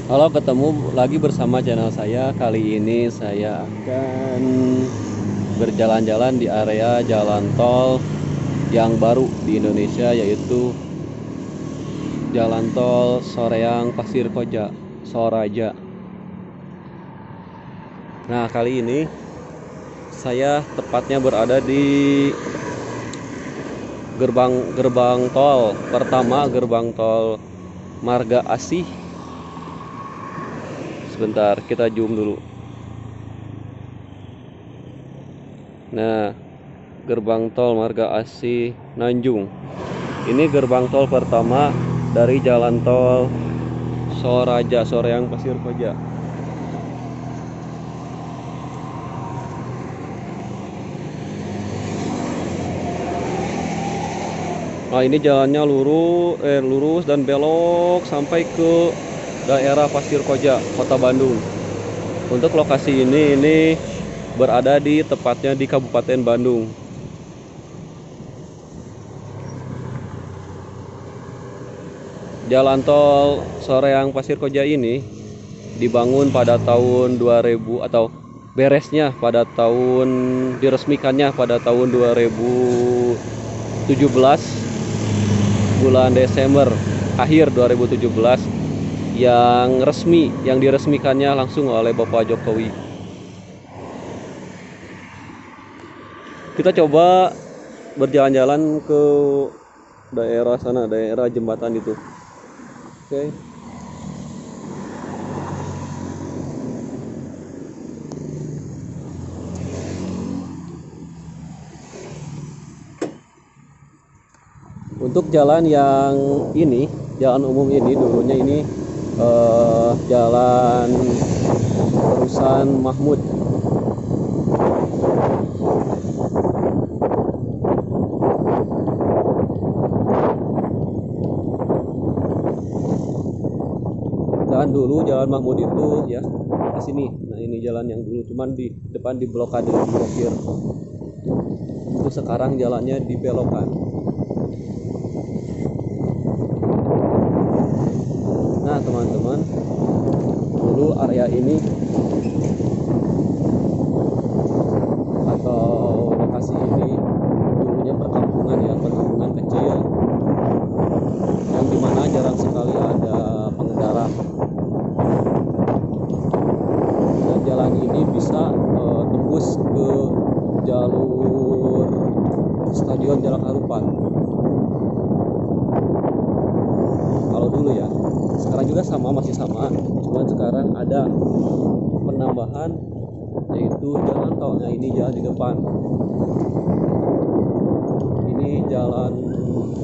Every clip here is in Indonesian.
Halo, ketemu lagi bersama channel saya. Kali ini saya akan berjalan-jalan di area jalan tol yang baru di Indonesia, yaitu Jalan Tol Soreang Pasir Koja, Soraja. Nah, kali ini saya tepatnya berada di gerbang tol pertama, gerbang tol Marga Asih. Sebentar, kita zoom dulu. Nah, gerbang tol Marga Asih Nanjung. Ini gerbang tol pertama dari jalan tol Soraja, Soreang Pasir Koja. Nah, ini jalannya lurus dan belok sampai ke daerah Pasir Koja, Kota Bandung. Untuk lokasi ini berada di tepatnya di Kabupaten Bandung. Jalan tol Soreang Pasir Koja ini dibangun pada tahun 2000 atau diresmikannya pada tahun 2017, bulan Desember akhir 2017, yang diresmikannya langsung oleh Bapak Jokowi. Kita coba berjalan-jalan ke daerah sana, daerah jembatan itu. Oke. Untuk jalan yang ini, jalan umum ini dulunya ini jalan Perusan Mahmud. Dan dulu jalan Mahmud itu ya ke sini. Nah, ini jalan yang dulu, cuman di depan diblokade, diblokir. Itu sekarang jalannya dibelokkan. Nah, teman-teman, dulu area ini atau lokasi ini dulunya perkampungan ya, perkampungan kecil yang dimana jarang sekali ada pengendara. Dan jalan ini bisa tembus ke jalur Stadion Jalak Harupat. Kalau dulu ya, sekarang juga masih sama, cuman sekarang ada penambahan, yaitu jalan tol. Nah, ini jalan di depan, ini jalan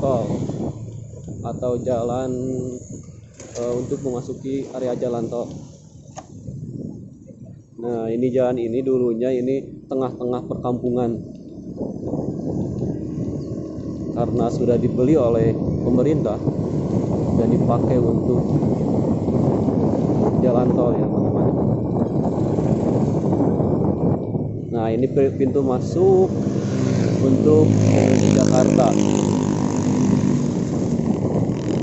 tol atau jalan untuk memasuki area jalan tol. Nah, ini jalan ini dulunya ini tengah-tengah perkampungan, karena sudah dibeli oleh pemerintah dan dipakai untuk jalan tol ya, teman-teman. Nah, ini pintu masuk untuk Jakarta.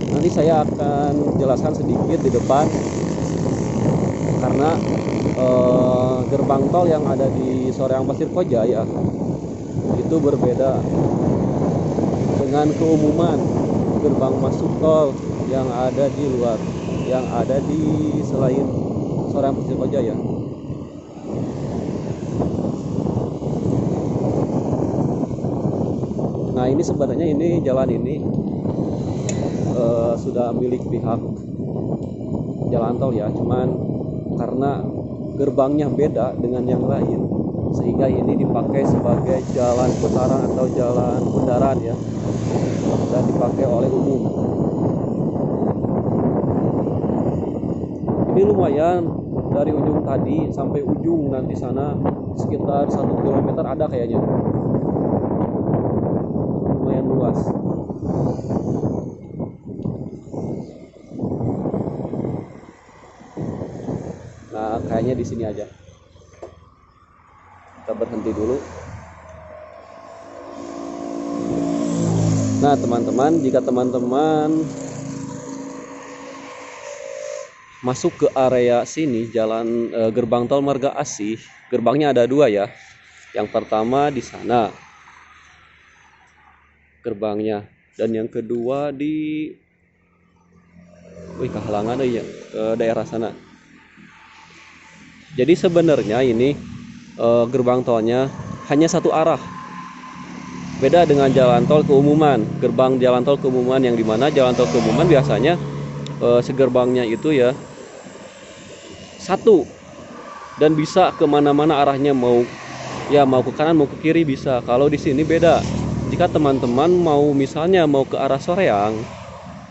Nanti saya akan jelaskan sedikit di depan, karena gerbang tol yang ada di Soreang Pasir Koja ya, itu berbeda dengan keumuman gerbang masuk tol yang ada di luar, yang ada di selain Soreang Pasir Koja ya. Nah, ini sebenarnya jalan ini sudah milik pihak jalan tol ya, cuman karena gerbangnya beda dengan yang lain, sehingga ini dipakai sebagai jalan putaran atau jalan bundaran ya, dan dipakai oleh umum. Ini lumayan, dari ujung tadi sampai ujung nanti sana sekitar 1 kilometer ada kayaknya. Lumayan luas. Nah, kayaknya di sini aja. Kita berhenti dulu. Nah, teman-teman, jika teman-teman masuk ke area sini jalan gerbang tol Marga Asih. Gerbangnya ada dua ya. Yang pertama di sana gerbangnya, dan yang kedua di kehalangan ya, daerah sana. Jadi sebenarnya ini gerbang tolnya hanya satu arah. Beda dengan jalan tol keumuman. Gerbang jalan tol keumuman yang dimana jalan tol keumuman biasanya segerbangnya itu ya satu dan bisa kemana-mana arahnya, mau ke kanan mau ke kiri bisa. Kalau di sini beda. Jika teman-teman mau misalnya mau ke arah Soreang,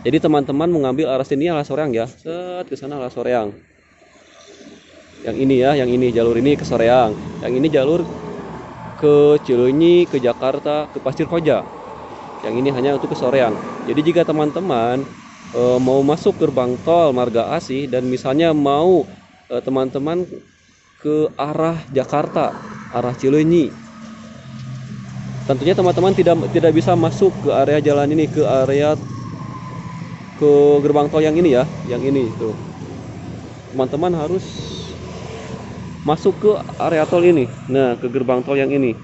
jadi teman-teman mengambil arah sini arah Soreang ya, set ke sana arah Soreang. Yang ini ya, yang ini jalur ini ke Soreang, yang ini jalur ke Cileunyi, ke Jakarta, ke Pasir Koja. Yang ini hanya untuk ke Soreang. Jadi jika teman-teman mau masuk gerbang tol Marga Asih dan misalnya mau teman-teman ke arah Jakarta, arah Cileunyi, tentunya teman-teman tidak bisa masuk ke area jalan ini, ke area ke gerbang tol yang ini ya, yang ini tuh. Teman-teman harus masuk ke area tol ini. Nah, ke gerbang tol yang ini.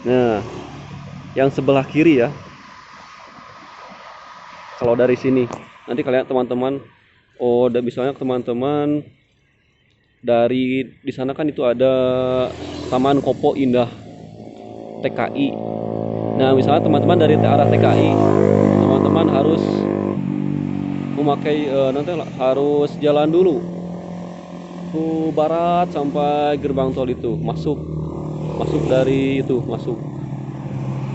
Nah, yang sebelah kiri ya. Kalau dari sini, nanti kalian teman-teman, dan misalnya teman-teman dari di sana kan itu ada Taman Kopo Indah TKI. Nah, misalnya teman-teman dari arah TKI, teman-teman harus memakai nanti harus jalan dulu ke barat sampai gerbang tol itu, masuk dari itu, masuk.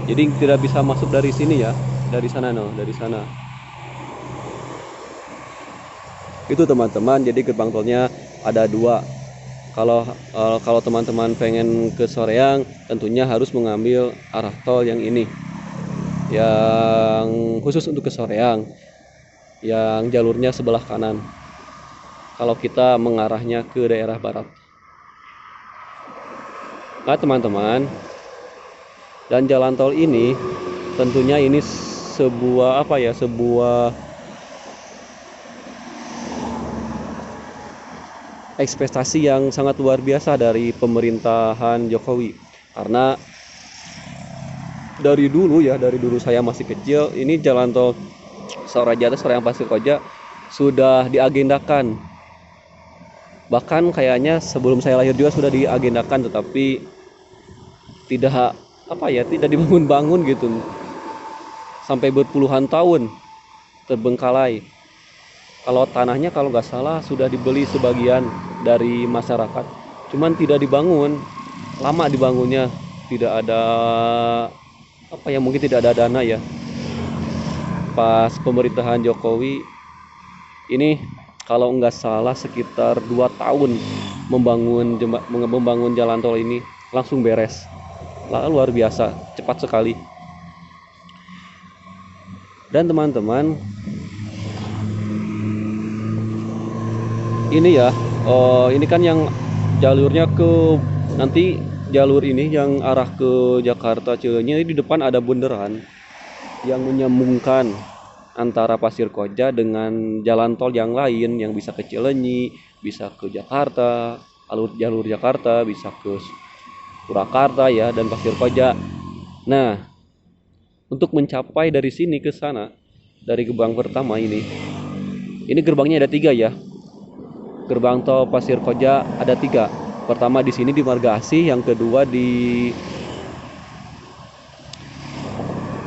Jadi tidak bisa masuk dari sini ya, dari sana dari sana. Itu teman-teman, jadi gerbang tolnya ada dua. Kalau teman-teman pengen ke Soreang, tentunya harus mengambil arah tol yang ini, yang khusus untuk ke Soreang, yang jalurnya sebelah kanan. Kalau kita mengarahnya ke daerah barat. Nah teman-teman, dan jalan tol ini tentunya ini sebuah ekspektasi yang sangat luar biasa dari pemerintahan Jokowi. Karena dari dulu saya masih kecil, ini jalan tol Soreang Pasir Koja sudah diagendakan. Bahkan kayaknya sebelum saya lahir juga sudah diagendakan, tetapi tidak dibangun-bangun gitu. Sampai berpuluhan tahun terbengkalai. Kalau tanahnya kalau nggak salah sudah dibeli sebagian dari masyarakat, cuman tidak dibangun. Lama dibangunnya, tidak ada mungkin tidak ada dana ya. Pas pemerintahan Jokowi ini kalau nggak salah sekitar 2 tahun membangun jalan tol ini langsung beres. Luar biasa, cepat sekali. Dan teman-teman, ini ya, ini kan yang jalurnya nanti jalur ini yang arah ke Jakarta Cileunyi, di depan ada bundaran yang menyambungkan antara Pasir Koja dengan jalan tol yang lain yang bisa ke Cileunyi, bisa ke Jakarta, jalur Jakarta, bisa ke Surakarta ya, dan Pasir Koja. Nah, untuk mencapai dari sini ke sana, dari gerbang pertama ini gerbangnya ada 3 ya. Gerbang tol Pasir Koja ada 3. Pertama di sini di Marga Asih, yang kedua di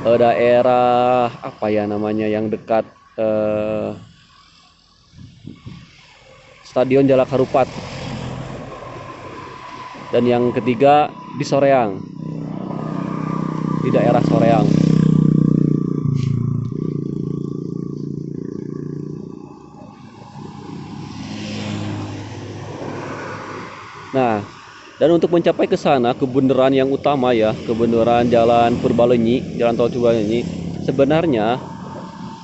daerah yang dekat Stadion Jalak Harupat, dan yang ketiga di Soreang, di daerah Soreang. Nah, dan untuk mencapai ke sana, ke bundaran yang utama ya, ke bundaran Jalan Purbalenyi, Jalan Tol Purbalenyi, sebenarnya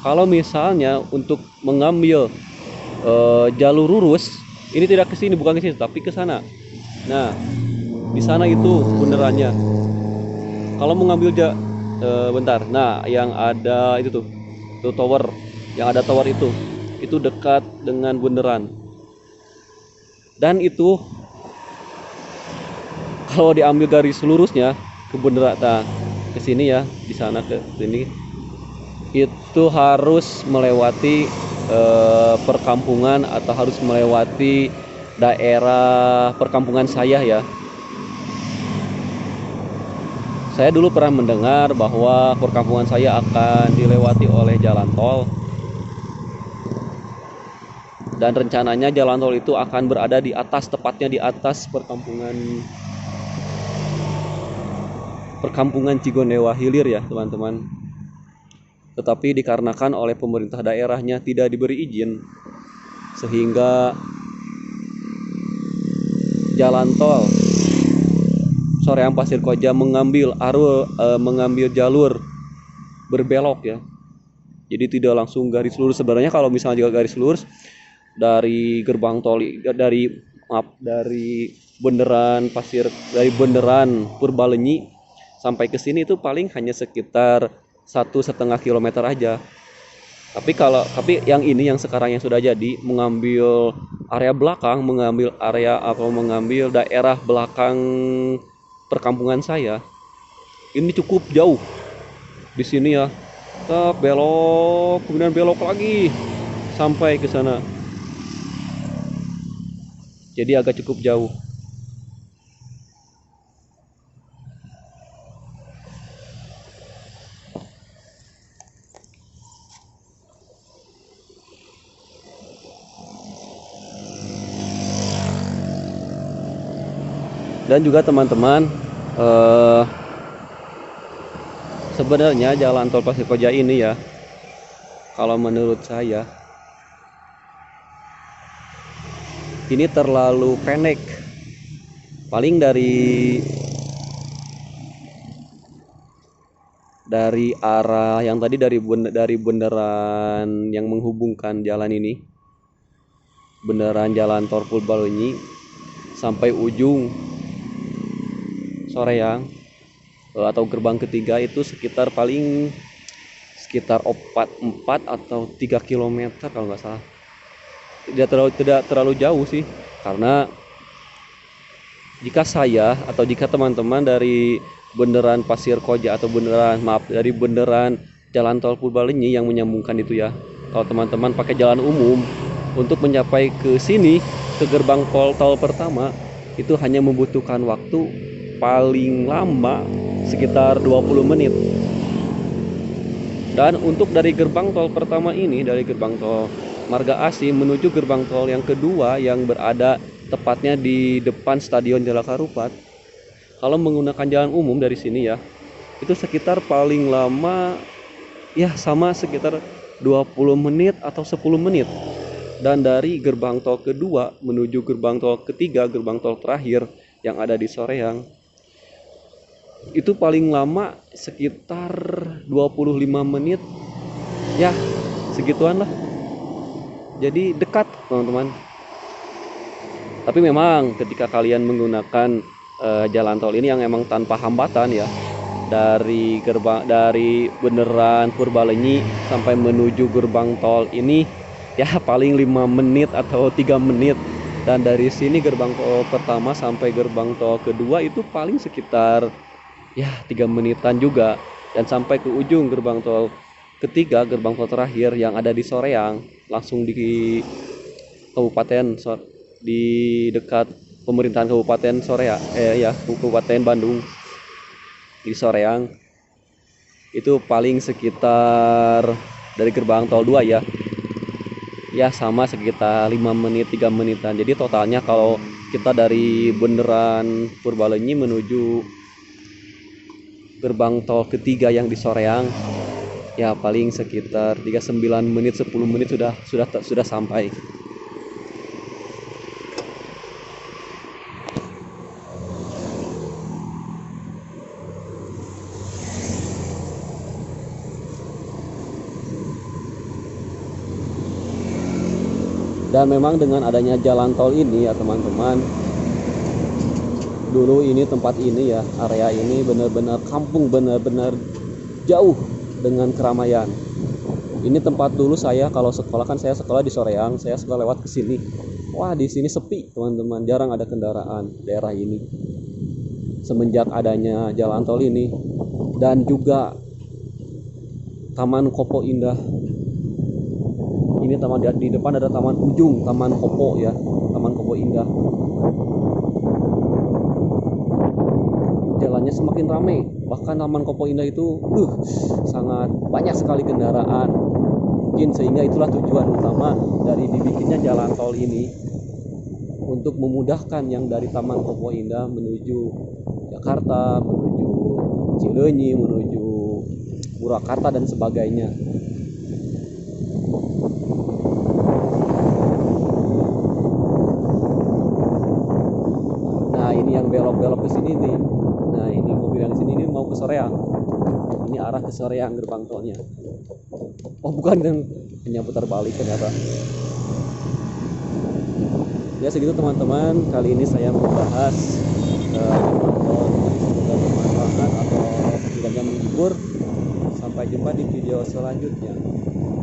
kalau misalnya untuk mengambil jalur lurus, ini tidak ke sini, bukan ke sini, tapi ke sana. Nah, di sana itu bundarannya. Kalau mengambil bentar. Nah, yang ada itu tower, yang ada tower itu itu dekat dengan bundaran. Dan itu kalau diambil garis lurusnya ke bundaran, ke sini ya, di sana ke sini, itu harus melewati perkampungan atau harus melewati daerah perkampungan saya ya. Saya dulu pernah mendengar bahwa perkampungan saya akan dilewati oleh jalan tol, dan rencananya jalan tol itu akan berada di atas, tepatnya di atas perkampungan Cigonewa Hilir ya teman-teman. Tetapi dikarenakan oleh pemerintah daerahnya tidak diberi izin, sehingga jalan tol Soreang Pasir Koja mengambil jalur berbelok ya. Jadi tidak langsung garis lurus. Sebenarnya kalau misalnya juga garis lurus dari gerbang tol dari bundaran Purbalenyi sampai ke sini itu paling hanya sekitar 1,5 kilometer aja. Tapi yang ini yang sekarang yang sudah jadi mengambil mengambil daerah belakang perkampungan saya, ini cukup jauh. Di sini ya, belok, kemudian belok lagi sampai ke sana. Jadi agak cukup jauh. Dan juga teman-teman, sebenarnya jalan tol Pasir Koja ini ya, kalau menurut saya ini terlalu pendek. Paling dari arah yang tadi dari bundaran yang menghubungkan jalan ini, bundaran jalan tol Purbalenyi sampai ujung Soreang atau gerbang ketiga itu sekitar 4 atau 3 km kalau nggak salah. Tidak terlalu jauh sih, karena jika teman-teman dari bundaran Pasir Koja atau dari bundaran jalan tol Purbalenyi yang menyambungkan itu ya, kalau teman-teman pakai jalan umum untuk mencapai ke sini, ke gerbang tol pertama, itu hanya membutuhkan waktu paling lama sekitar 20 menit. Dan untuk dari gerbang tol pertama ini, dari gerbang tol Marga Asih menuju gerbang tol yang kedua yang berada tepatnya di depan Stadion Jalak Harupat, kalau menggunakan jalan umum dari sini ya, itu sekitar paling lama ya sama sekitar 20 menit atau 10 menit. Dan dari gerbang tol kedua menuju gerbang tol ketiga, gerbang tol terakhir yang ada di Soreang, itu paling lama sekitar 25 menit ya, segituan lah. Jadi dekat teman-teman. Tapi memang ketika kalian menggunakan jalan tol ini yang emang tanpa hambatan ya, dari bundaran Purbalenyi sampai menuju gerbang tol ini ya paling 5 menit atau 3 menit. Dan dari sini gerbang tol pertama sampai gerbang tol kedua itu paling sekitar ya 3 menitan juga. Dan sampai ke ujung gerbang tol ketiga, gerbang tol terakhir yang ada di Soreang, langsung di dekat pemerintahan Kabupaten Kabupaten Bandung di Soreang, itu paling sekitar dari gerbang tol 2 ya sama sekitar 5 menit 3 menitan. Jadi totalnya kalau kita dari bundaran Purbalenyi menuju gerbang tol ketiga yang di Soreang ya paling sekitar 39 menit 10 menit sudah sampai. Dan memang dengan adanya jalan tol ini ya teman-teman, dulu ini tempat ini ya, area ini benar-benar kampung, benar-benar jauh dengan keramaian. Ini tempat dulu saya kalau sekolah, kan saya sekolah di Soreang, saya suka lewat ke sini. Wah, di sini sepi, teman-teman. Jarang ada kendaraan daerah ini. Semenjak adanya jalan tol ini dan juga Taman Kopo Indah. Ini taman di depan ada Taman Ujung, Taman Kopo ya, Taman Kopo Indah. Jalannya semakin ramai. Bahkan Taman Kopo Indah itu sangat banyak sekali kendaraan. Mungkin sehingga itulah tujuan utama dari dibikinnya jalan tol ini, untuk memudahkan yang dari Taman Kopo Indah menuju Jakarta, menuju Cileunyi, menuju Purwakarta dan sebagainya. Nah, ini yang belok-belok ke sini nih. Nah, ini mobil yang sini ini mau ke Soreang. Ini arah ke Soreang gerbang tolnya. Oh, bukan, dan hanya putar balik ternyata. Ya segitu teman-teman, kali ini saya membahas semoga bermanfaat atau setidaknya menghibur. Sampai jumpa di video selanjutnya.